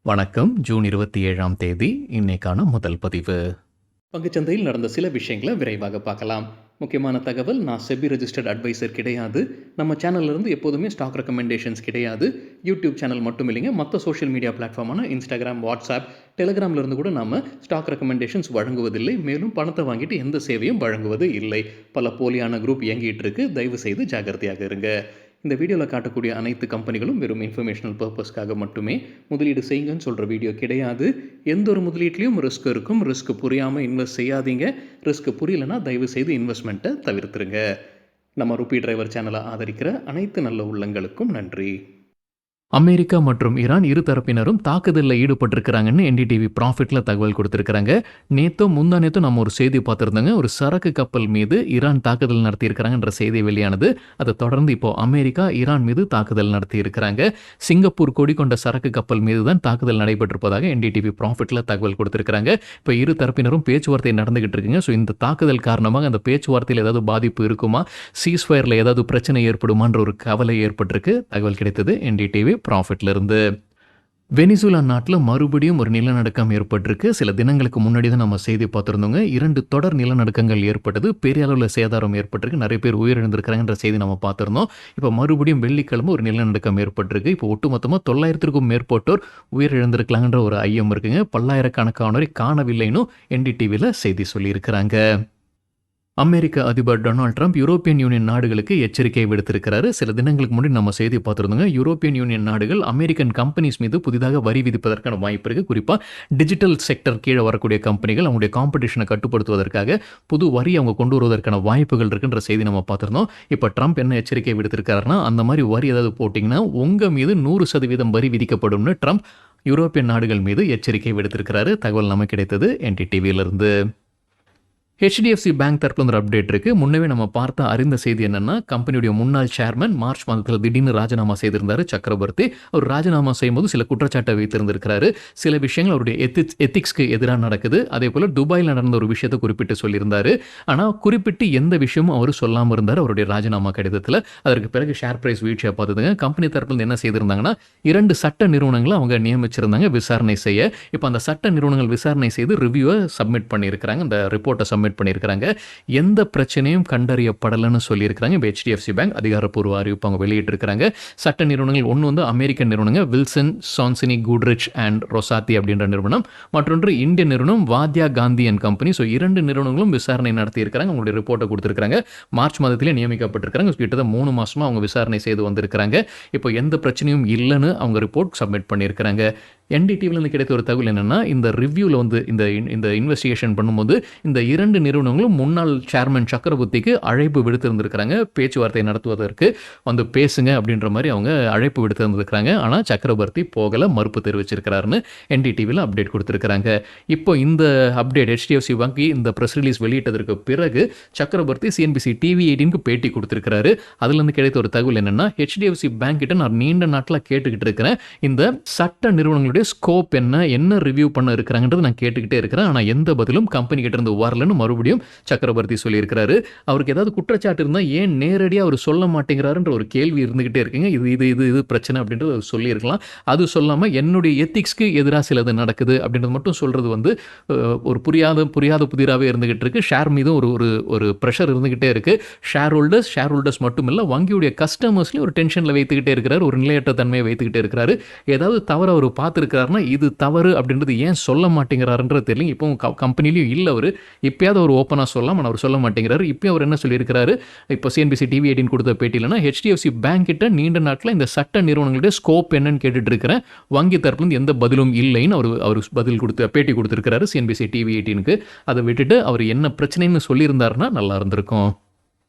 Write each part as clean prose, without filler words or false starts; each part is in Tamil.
வணக்கம். ஜூன் 27ஆம் தேதி இன்னைக்கான முதல் பதிவு. பங்குச்சந்தையில் நடந்த சில விஷயங்களை விரைவாக பார்க்கலாம். முக்கியமான தகவல், நான் செபி ரெஜிஸ்டர்ட் அட்வைசர் கிடையாது. நம்ம சேனல்ல இருந்து எப்போதுமே ஸ்டாக் ரெக்கமெண்டேஷன்ஸ் கிடையாது. யூடியூப் சேனல் மட்டும் இல்லைங்க, மற்ற சோஷியல் மீடியா பிளாட்ஃபார்மான இன்ஸ்டாகிராம், வாட்ஸ்அப், டெலிகிராம்ல இருந்து கூட நாம ஸ்டாக் ரெக்கமெண்டேஷன்ஸ் வழங்குவதில்லை. மேலும் பணத்தை வாங்கிட்டு எந்த சேவையும் வழங்குவது இல்லை. பல போலியான குரூப் இயங்கிட்டு இருக்கு. தயவு செய்து ஜாகிரதையாக இருங்க. இந்த வீடியோவில் காட்டக்கூடிய அனைத்து கம்பெனிகளும் வெறும் இன்ஃபர்மேஷனல் பர்பஸ்க்காக மட்டுமே முதலீடு செய்யுங்கன்னு சொல்கிற வீடியோ கிடையாது. எந்த ஒரு முதலீட்லையும் ரிஸ்க் இருக்கும். ரிஸ்க் புரியாமல் இன்வெஸ்ட் செய்யாதீங்க. ரிஸ்க் புரியலன்னா தயவு செய்து இன்வெஸ்ட்மெண்ட்டை தவிர்த்துருங்க. நம்ம ருபி டிரைவர் சேனலை ஆதரிக்கிற அனைத்து நல்ல உள்ளங்களுக்கும் நன்றி. அமெரிக்கா மற்றும் ஈரான் இரு தரப்பினரும் தாக்குதலில் ஈடுபட்டிருக்கிறாங்கன்னு என்டிடிவி ப்ராஃபிட்ல தகவல் கொடுத்திருக்கிறாங்க. முந்தா நேத்தும் நம்ம ஒரு செய்தி பார்த்துருந்தோங்க. ஒரு சரக்கு கப்பல் மீது ஈரான் தாக்குதல் நடத்தியிருக்கிறாங்கன்ற செய்தி வெளியானது. அதை தொடர்ந்து இப்போ அமெரிக்கா ஈரான் மீது தாக்குதல் நடத்தியிருக்கிறாங்க. சிங்கப்பூர் கொடி கொண்ட சரக்கு கப்பல் மீது தான் தாக்குதல் நடைபெற்றிருப்பதாக என்டிடிவி ப்ராஃபிட்ல தகவல் கொடுத்திருக்கிறாங்க. இப்போ இரு தரப்பினரும் பேச்சுவார்த்தை நடந்துகிட்டு இருக்குங்க. ஸோ இந்த தாக்குதல் காரணமாக அந்த பேச்சுவார்த்தையில் ஏதாவது பாதிப்பு இருக்குமா, சீஸ்ஃபயரில் ஏதாவது பிரச்சனை ஏற்படுமான்ற ஒரு கவலை ஏற்பட்டிருக்கு. தகவல் கிடைத்தது என்டிடிவி ப்ராஃபிட்ல இருந்து. வெனிசுலா நாட்டில் மறுபடியும் ஒரு நிலநடுக்கம் ஏற்பட்டிருக்கு. சில தினங்களுக்கு முன்னாடி தான் நம்ம செய்தி பார்த்துருந்தோங்க. 2 தொடர் நிலநடுக்கங்கள் ஏற்பட்டது. பெரிய அளவில் சேதாரம் ஏற்பட்டிருக்கு. நிறைய பேர் உயிரிழந்திருக்கிறாங்கன்ற செய்தி நம்ம பார்த்துருந்தோம். இப்போ மறுபடியும் வெள்ளிக்கிழமை ஒரு நிலநடுக்கம் ஏற்பட்டிருக்கு. இப்போ ஒட்டுமொத்தமாக 900க்கும் மேற்பட்டோர் உயிரிழந்திருக்கலாங்கன்ற ஒரு ஐயம் இருக்குங்க. பல்லாயிரக்கணக்கானோரை காணவில்லைன்னு என்டிடிவியில் செய்தி சொல்லியிருக்கிறாங்க. அமெரிக்க அதிபர் டொனால்ட் ட்ரம்ப் யூரோப்பியன் யூனியன் நாடுகளுக்கு எச்சரிக்கை விடுத்திருக்கிறாரு. சில தினங்களுக்கு முன்னாடி நம்ம செய்தி பார்த்துருந்தோங்க. யூரோப்பியன் யூனியன் நாடுகள் அமெரிக்கன் கம்பெனிஸ் மீது புதிதாக வரி விதிப்பதற்கான வாய்ப்பு இருக்குது. குறிப்பாக டிஜிட்டல் செக்டர் கீழே வரக்கூடிய கம்பெனிகள் அவங்களுடைய காம்படிஷனை கட்டுப்படுத்துவதற்காக புது வரி அவங்க கொண்டு வருவதற்கான வாய்ப்புகள் இருக்குன்ற செய்தி நம்ம பார்த்துருந்தோம். இப்போ ட்ரம்ப் என்ன எச்சரிக்கை விடுத்திருக்காருன்னா, அந்த மாதிரி வரி ஏதாவது போட்டிங்கன்னா உங்கள் மீது 100% வரி விதிக்கப்படும்னு ட்ரம்ப் யூரோப்பியன் நாடுகள் மீது எச்சரிக்கை விடுத்திருக்கிறாரு. தகவல் நமக்கு கிடைத்தது என்டிடிவியிலிருந்து. HDFC பேங்க் தரப்புல ஒரு அப்டேட் இருக்கு. முன்னவே நம்ம பார்த்த அறிந்த செய்தி என்னன்னா, கம்பெனியுடைய முன்னாள் சேர்மன் மார்ச் மாதத்தில் திடீர்னு ராஜினாமா செய்திருந்தாரு சக்கரவர்த்தி. அவர் ராஜினாமா செய்யும்போது சில குற்றச்சாட்டை வைத்திருந்திருக்கிறாரு. சில விஷயங்கள் அவருடைய எத்திக்ஸ்க்கு எதிராக நடக்குது. அதே போல துபாயில் நடந்த ஒரு விஷயத்தை குறிப்பிட்டு சொல்லியிருந்தாரு. ஆனால் குறிப்பிட்டு எந்த விஷயமும் அவர் சொல்லாமல் இருந்தார் அவருடைய ராஜினாமா கடிதத்தில். அதற்கு பிறகு ஷேர் பிரைஸ் வீழ்ச்சியாக பார்த்துதுங்க. கம்பெனி தரப்புல என்ன செய்திருந்தாங்கன்னா, 2 சட்ட நிறுவனங்களை அவங்க நியமிச்சிருந்தாங்க விசாரணை செய்ய. இப்போ அந்த சட்ட நிறுவனங்கள் விசாரணை செய்து ரிவ்யூவை சப்மிட் பண்ணியிருக்கிறாங்க. அந்த ரிப்போர்ட்டை சப்மிட் பண்ணியிருக்கிறாங்க. எந்த பிரச்சனையும் கண்டறியப்படலன்னு சொல்லியிருக்கிறாங்க. HDFC பேங்க் அதிகாரப்பூர்வ அறிவிப்பு அவங்க வெளியிட்டிருக்கிறாங்க. சட்ட நிறுவனங்கள் ஒன்று வந்து அமெரிக்கன் நிறுவனங்க வில்சன் சான்சினி குட்ரிச் அண்ட் ரொசாத்தி அப்படின்ற நிறுவனம், மற்றொன்று இந்திய நிறுவனம் வாத்யா காந்தி அண்ட் கம்பெனி. ஸோ 2 நிறுவனங்களும் விசாரணை நடத்தியிருக்கிறாங்க. அவங்களுடைய ரிப்போர்ட்டை கொடுத்திருக்கிறாங்க. மார்ச் மாதத்திலே நியமிக்கப்பட்டிருக்கிறாங்க. கிட்டத்தட்ட 3 மாசமா அவங்க விசாரணை செய்து வந்திருக்கிறாங்க. இப்போ எந்த பிரச்சனையும் இல்லைன்னு அவங்க ரிப்போர்ட் சப்மிட் பண்ணியிருக்கிறாங்க. என்டிடிவிலேருந்து கிடைத்த ஒரு தகவல் என்னென்னா, இந்த ரிவ்யூவில் வந்து இந்த இன்வெஸ்டிகேஷன் பண்ணும்போது இந்த 2 நிறுவனங்களும் முன்னாள் சேர்மன் சக்கரவர்த்திக்கு அழைப்பு விடுத்திருந்திருக்கிறாங்க. பேச்சுவார்த்தை நடத்துவதற்கு வந்து பேசுங்க அப்படின்ற மாதிரி அவங்க அழைப்பு விடுத்திருந்திருக்கிறாங்க. ஆனால் சக்கரவர்த்தி போகலை, மறுப்பு தெரிவிச்சிருக்கிறாருன்னு என்டிடிவியில் அப்டேட் கொடுத்துருக்காங்க. இப்போ இந்த அப்டேட் HDFC வங்கி இந்த ப்ரெஸ் ரிலீஸ் வெளியிட்டதற்கு பிறகு சக்கரவர்த்தி CNBC TV18க்கு பேட்டி கொடுத்துருக்கிறாரு. அதுலேருந்து கிடைத்த ஒரு தகவல் என்னென்னா, HDFC பேங்க் கிட்ட நான் நீண்ட நாட்டில் கேட்டுக்கிட்டு இருக்கிறேன், இந்த சட்ட நிறுவனங்களுடைய ஸ்கோப் என்ன ரிவ்யூ பண்ண இருக்கிறாங்கன்றது நான் கேட்டுக்கிட்டே இருக்கிறேன். ஆனால் எந்த பதிலும் கம்பெனி கிட்ட இருந்து வரலன்னு மறுபடியும் சக்கரவர்த்தி சொல்லியிருக்கிறாரு. அவருக்கு ஏதாவது குற்றச்சாட்டு இருந்தால் ஏன் நேரடியாக அவர் சொல்ல மாட்டேங்கிறாருன்ற ஒரு கேள்வி இருந்துகிட்டே இருக்குங்க. இது பிரச்சனை அப்படின்றது அவர் சொல்லியிருக்கலாம். அது சொல்லாமல் என்னுடைய எத்திக்ஸ்க்கு எதிராக சிலது நடக்குது அப்படின்றது மட்டும் சொல்றது வந்து ஒரு புரியாத புதிராகவே இருந்துகிட்டு இருக்கு. ஷேர் மீதும் ஒரு ப்ரெஷர் இருந்துகிட்டே இருக்கு. ஷேர் ஹோல்டர்ஸ் மட்டும் இல்லை, வங்கியுடைய கஸ்டமர்ஸ்லையும் ஒரு டென்ஷனில் வைத்துக்கிட்டே இருக்கிறார், ஒரு நிலையற்ற தன்மையை வைத்துக்கிட்டே இருக்கிறாரு. ஏதாவது தவறு அவர் பார்த்துருக்கிறாருன்னா இது தவறு அப்படின்றது ஏன் சொல்ல மாட்டேங்கிறாருன்றது தெரியல. இப்போ கம்பெனிலையும் இல்லை அவர். இப்போயாவது அவர் ஓப்பனாக சொல்லலாம், ஆனால் அவர் சொல்ல மாட்டேங்கிறாரு. இப்போ அவர் என்ன சொல்லியிருக்கிறாரு, இப்போ CNBC TV18 கொடுத்த பேட்டியிலனா, HDFC பேங்க் கிட்ட நீண்ட நாட்டில் இந்த சட்ட நிறுவனங்களுடைய ஸ்கோப் என்னன்னு கேட்டுட்டு இருக்கிறேன், வங்கி தரப்புலேருந்து எந்த பதிலும் இல்லைன்னு அவர் பதில் பேட்டி கொடுத்துருக்கிறாரு CNBC TV18க்கு. அதை விட்டுட்டு அவர் என்ன பிரச்சனைன்னு சொல்லியிருந்தாருன்னா நல்லா இருந்திருக்கும்.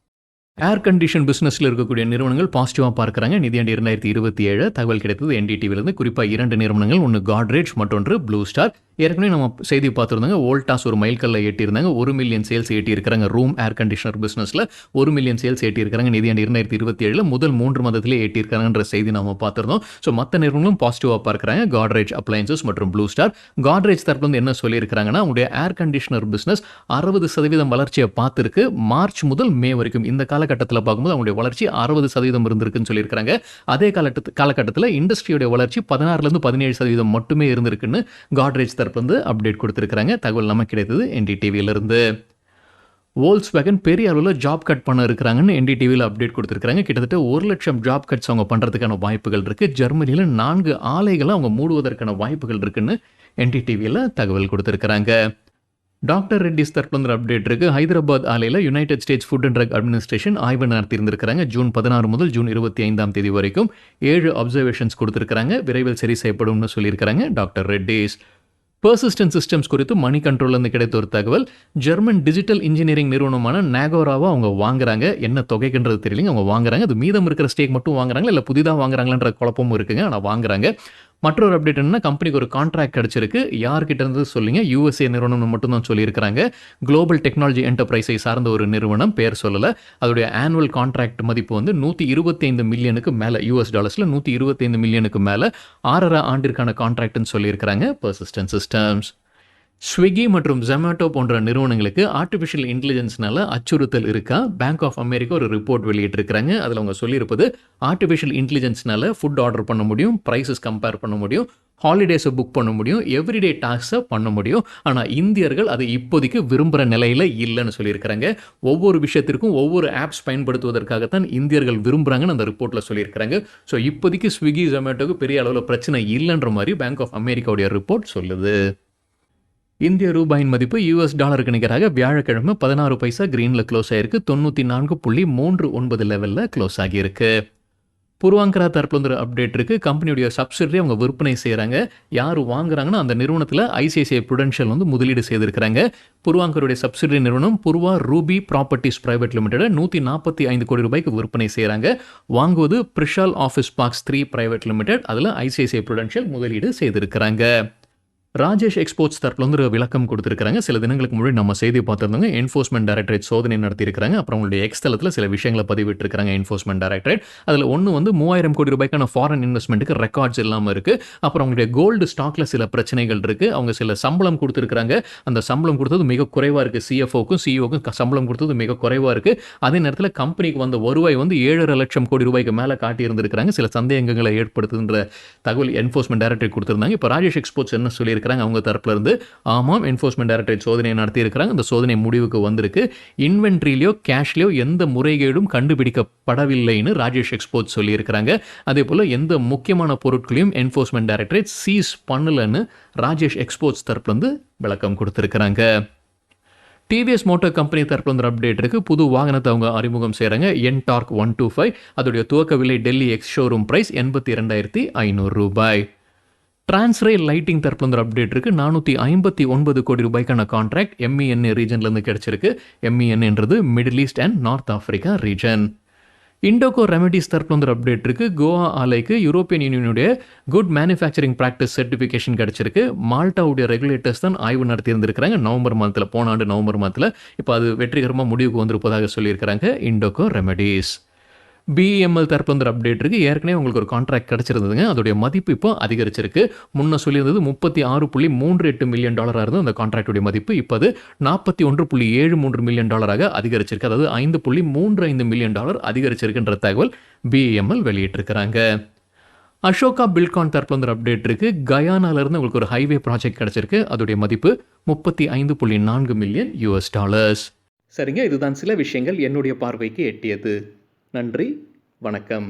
ஏர் கண்டிஷன் பிஸ்னஸில் இருக்கக்கூடிய நிறுவனங்கள் பாசிட்டிவாக பார்க்குறாங்க. நிதியாண்டு 2027 தகவல் கிடைத்தது என்டிடிவிலிருந்து. குறிப்பாக 2 நிறுவனங்கள், ஒன்று காட்ரேஜ், மற்றொன்று ப்ளூ ஸ்டார். ஏற்கனவே நம்ம செய்தி பார்த்துருந்தாங்க. வோல்டாஸ் ஒரு மைல்கல்லை எட்டியிருந்தாங்க. 1 மில்லியன் சேல்ஸ் எட்டியிருக்கிறாங்க. ரூம் ஏர் கண்டிஷனர் பிசினஸ்ல 1 மில்லியன் சேல்ஸ் எட்டியிருக்கிறாங்க. நிதியாண்டு 2027 முதல் 3 மாதத்திலே எட்டியிருக்காங்கன்ற செய்தி நாம பார்த்திருந்தோம். ஸோ மற்ற நிறுவனங்களும் பாசிட்டிவாக பார்க்குறாங்க. காட்ரேஜ் அப்ளையன்சஸ் மற்றும் ப்ளூ ஸ்டார். காட்ரேஜ் தரப்புல வந்து என்ன சொல்லியிருக்கிறாங்கன்னா, அவங்களுடைய ஏர் கண்டிஷனர் பிசினஸ் 60% வளர்ச்சியை பார்த்துருக்கு. மார்ச் முதல் மே வரைக்கும் இந்த காலகட்டத்தில் பார்க்கும்போது அவங்களுடைய வளர்ச்சி 60% இருந்திருக்குன்னு சொல்லியிருக்கிறாங்க. அதே காலகட்டத்தில் இண்டஸ்ட்ரியோட வளர்ச்சி 16லேருந்து 17% மட்டுமே இருந்திருக்குன்னு காட்ரேஜ் தரப்புலேருந்து அப்டேட் கொடுத்துருக்காங்க. தகவல் நமக்கு கிடைத்தது என்டிடிவியிலிருந்து. வோல்க்ஸ்வேகன் பெரிய அளவில் ஜாப் கட் பண்ண இருக்கிறாங்கன்னு என்டிடிவியில் அப்டேட் கொடுத்துருக்காங்க. கிட்டத்தட்ட 1 லட்சம் ஜாப் கட்ஸ் அவங்க பண்ணுறதுக்கான வாய்ப்புகள் இருக்குது. ஜெர்மனியில் 4 ஆலைகளை அவங்க மூடுவதற்கான வாய்ப்புகள் இருக்குன்னு என்டிடிவியில் தகவல் கொடுத்துருக்காங்க. டாக்டர் ரெட்டிஸ் தரப்புல அப்டேட் இருக்கு. ஹைதராபாத் ஆலையில் United States Food and Drug Administration ஆய்வு நடத்தியிருந்திருக்காங்க. ஜூன் 16 முதல் ஜூன் 25 வரைக்கும் 7 அப்சர்வேஷன்ஸ் கொடுத்துருக்காங்க. விரைவில் சரி செய்யப்படும்னு சொல்லியிருக்காங்க டாக்டர் ரெட்டிஸ். பெர்சிஸ்டன்ட் சிஸ்டம்ஸ் குறித்து மணி கண்ட்ரோல்லேருந்து கிடைத்த ஒரு தகவல். ஜெர்மன் டிஜிட்டல் இன்ஜினியரிங் நிறுவனமான நாகோராவை அவங்க வாங்குறாங்க. என்ன தொகைக்குன்றது தெரியலைங்க. அவங்க வாங்குறாங்க. அது மீதம் இருக்கிற ஸ்டேக் மட்டும் வாங்குறாங்களா இல்லை புதிதாக வாங்குறாங்களான்ற குழப்பமும் இருக்குங்க. ஆனால் வாங்குறாங்க. மற்றொரு அப்டேட் என்னன்னா, கம்பெனிக்கு ஒரு கான்ட்ராக்ட் கிடைச்சிருக்கு. யார்கிட்ட இருந்து சொல்லிங்க, யூஎஸ்ஏ நிறுவனம் மட்டும்தான் சொல்லியிருக்கிறாங்க. குளோபல் டெக்னாலஜி என்டர்பிரைஸை சார்ந்த ஒரு நிறுவனம், பேர் சொல்லலை. அதோடைய ஆனுவல் கான்ட்ராக்ட் மதிப்பு வந்து 125 மில்லியனுக்கு மேலே, US டாலர்ஸில் 125 மில்லியனுக்கு மேலே 6.5 ஆண்டிற்கான கான்ட்ராக்ட்னு சொல்லியிருக்கிறாங்க பெர்சிஸ்டன்ட் சிஸ்டம்ஸ். ஸ்விக்கி மற்றும் ஜொமேட்டோ போன்ற நிறுவனங்களுக்கு ஆர்டிஃபிஷியல் இன்டெலிஜென்ஸ்னால அச்சுறுத்தல் இருக்கா? பேங்க் ஆஃப் அமெரிக்கா ஒரு ரிப்போர்ட் வெளியிட்டிருக்கிறாங்க. அதில் அவங்க சொல்லியிருப்பது, ஆர்டிஃபிஷியல் இன்டெலிஜென்ஸ்னால ஃபுட் ஆர்டர் பண்ண முடியும், ப்ரைஸஸ் கம்பேர் பண்ண முடியும், ஹாலிடேஸை புக் பண்ண முடியும், எவ்ரிடே டாஸ்ஸை பண்ண முடியும். ஆனால் இந்தியர்கள் அதை இப்போதைக்கு விரும்புகிற நிலையில் இல்லைன்னு சொல்லியிருக்கிறாங்க. ஒவ்வொரு விஷயத்திற்கும் ஒவ்வொரு ஆப்ஸ் பயன்படுத்துவதற்காகத்தான் இந்தியர்கள் விரும்புகிறாங்கன்னு அந்த ரிப்போர்ட்டில் சொல்லியிருக்கிறாங்க. ஸோ இப்போதைக்கு ஸ்விக்கி ஜொமேட்டோக்கு பெரிய அளவில் பிரச்சனை இல்லைன்ற மாதிரி பேங்க் ஆஃப் அமெரிக்காவுடைய ரிப்போர்ட் சொல்லுது. இந்திய ரூபாயின் மதிப்பு US டாலருக்கு நிகராக வியாழக்கிழமை 16 பைசா கிரீனில் க்ளோஸ் ஆகிருக்கு. 94.39 லெவலில் க்ளோஸ் ஆகியிருக்கு. பூர்வாங்கரா தரப்புல வந்து அப்டேட் இருக்குது. கம்பெனியுடைய சப்சிடரி அவங்க விற்பனை செய்கிறாங்க. யார் வாங்குறாங்கன்னா, அந்த நிறுவனத்தில் ஐசிஐசிஐ ப்ருடென்ஷியல் வந்து முதலீடு செய்திருக்கிறாங்க. பூர்வாங்கருடைய சப்சிடரி நிறுவனம் Purva Ruby Properties Private Limited 145 crore ரூபாய்க்கு விற்பனை செய்கிறாங்க. வாங்குவது பிரிஷால் ஆஃபீஸ் பார்க்ஸ் 3 பிரைவேட் லிமிடெட். அதில் ஐசிஐசிஐ ப்ருடென்ஷியல் முதலீடு செய்திருக்கிறாங்க. ராஜேஷ் எக்ஸ்போர்ட்ஸ் தரப்புல வந்து ஒரு விளக்கம் கொடுத்துருக்காங்க. சில தினங்களுக்கு முன்னாடி நம்ம செய்தி பார்த்துருந்தோங்க. என்ஃபோர்ஸ்மெண்ட் டைரக்டரேட் சோதனை நடத்தியிருக்காங்க. அப்புறம் உங்களுடைய எக்ஸ் தளத்தில் சில விஷயங்களை பதிவிட்டிருக்காங்க என்ஃபோர்ஸ்மெண்ட் டைரக்டரேட். அதில் ஒன்று வந்து 3000 கோடி ரூபாய்க்கான ஃபாரின் இன்வெஸ்ட்மெண்ட்டுக்கு ரெக்கார்ட்ஸ் இல்லாமல் இருக்குது. அப்புறம் அவங்களுடைய கோல்டு ஸ்டாக்கில் சில பிரச்சனைகள் இருக்குது. அவங்க சில சம்பளம் கொடுத்துருக்காங்க. அந்த சம்பளம் கொடுத்தது மிக குறைவாக இருக்குது. சிஎஃப்ஓக்கும் சிஇஓக்கும் சம்பளம் கொடுத்தது மிக குறைவாக இருக்குது. அதே நேரத்தில் கம்பெனிக்கு வந்த வருவாய் வந்து 7.5 லட்சம் கோடி ரூபாய்க்கு மேலே காட்டியிருந்திருக்கிறாங்க. சில சந்தேகங்களை ஏற்படுத்துகின்ற தகவல் என்ஃபோர்ஸ்மெண்ட் டைரக்டரேட் கொடுத்துருந்தாங்க. இப்போ ராஜேஷ் எக்ஸ்போர்ட்ஸ் என்ன சொல்லியிருக்காங்க அவங்க தரப்புல இருந்து, ஆமாம் என்ஃபோர்ஸ்மெண்ட் டைரக்டரேட் சோதனை நடத்தி இருக்கிறாங்க. அந்த சோதனை முடிவுக்கு வந்திருக்கு. இன்வென்ட்ரியிலோ கேஷ்லயோ எந்த முறைகேடும் கண்டுபிடிக்கப்படவில்லைன்னு ராஜேஷ் எக்ஸ்போர்ட்ஸ் சொல்லியிருக்கிறாங்க. அதே போல எந்த முக்கியமான பொருட்களையும் என்ஃபோர்ஸ்மெண்ட் டைரக்டரேட் சீஸ் பண்ணலன்னு ராஜேஷ் எக்ஸ்போர்ட்ஸ் தரப்புல இருந்து விளக்கம் கொடுத்திருக்கிறாங்க. டிவிஎஸ் மோட்டார் கம்பெனி தரப்புல வந்து அப்டேட் இருக்கு. புது வாகனத்தை அவங்க அறிமுகம் செய்கிறாங்க. என்டார்க் 125. அதோடைய துவக்க விலை டெல்லி எக்ஸ் ஷோரூம் பிரைஸ் 82,500 ரூபாய். டிரான்ஸ்ரேல் லைட்டிங் தரப்புல வந்து அப்டேட் இருக்கு. 459 கோடி ரூபாய்க்கான கான்ட்ராக்ட் MENA ரீஜன்லேருந்து கிடைச்சிருக்கு. MENAன்றது middle east and north Africa region. Indoco Remedies தரப்புல வந்து அப்டேட் இருக்கு. கோவா ஆலைக்கு யூரோப்பியன் யூனியனுடைய குட் மேனுஃபேக்சரிங் ப்ராக்டிஸ் சர்டிஃபிகேஷன் கிடைச்சிருக்கு. மால்டாவுடைய ரெகுலேட்டர்ஸ் தான் ஆய்வு நடத்தி இருந்திருக்கிறாங்க நவம்பர் மாதத்தில், போன ஆண்டு நவம்பர் மாதத்தில். இப்போ அது வெற்றிகரமாக முடிவுக்கு வந்திருப்பதாக சொல்லியிருக்கிறாங்க இண்டோகோ ரெமெடிஸ். BEML தரப்புல வந்து அப்டேட் இருக்குது. ஏற்கனவே உங்களுக்கு ஒரு கான்ட்ராக்ட் கிடச்சிருந்ததுங்க. அதோடைய மதிப்பு இப்போ அதிகரிச்சிருக்கு. முன்ன சொல்லியிருந்தது $36.38 மில்லியன் இருந்தது அந்த கான்ட்ராக்டுடைய மதிப்பு. இப்போ அது $41.73 மில்லியன் அதிகரிச்சிருக்கு. அதாவது $5.35 மில்லியன் அதிகரிச்சிருக்குன்ற தகவல் BEML வெளியிட்டிருக்கிறாங்க. அசோகா பில்கான் தரப்புல வந்து அப்டேட் இருக்குது. கயானாலேருந்து உங்களுக்கு ஒரு ஹைவே ப்ராஜெக்ட் கிடச்சிருக்கு. அதோடைய மதிப்பு $35.4 மில்லியன். சரிங்க, இதுதான் சில விஷயங்கள் என்னுடைய பார்வைக்கு எட்டியது. நன்றி, வணக்கம்.